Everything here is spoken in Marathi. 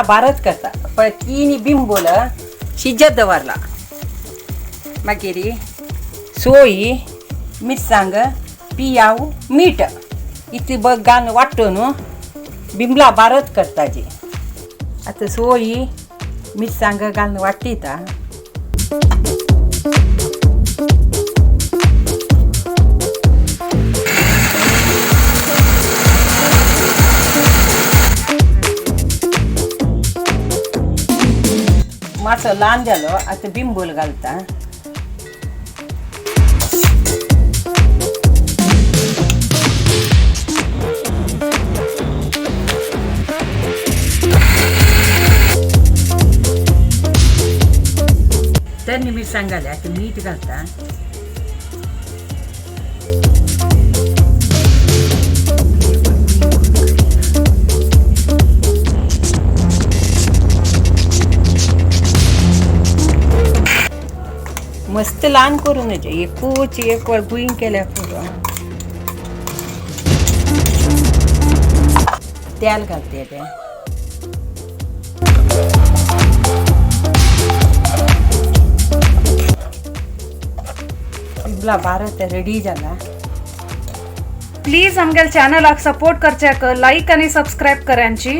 भारत करता पण तीन बिंबोल शिजत दवरला मागीर सोयी मिरसांग पियाव मीठ इतली बघ घालून वाटून बिंबला भारत करताची आता सोयी मिरसांग घालून वाटीता मासो ल्हान जालो आता बिंबूल घालता तर मिरसांग घाले आता मीठ घालता मस्त ल्हान करून एकूच एक वर गुईंग केल्या पुरो तेल घालते ते बिंबला भारत रेडी झाला प्लीज आमगेल चॅनलाक सपोर्ट करच्याक लाईक आणि सबस्क्राईब करांची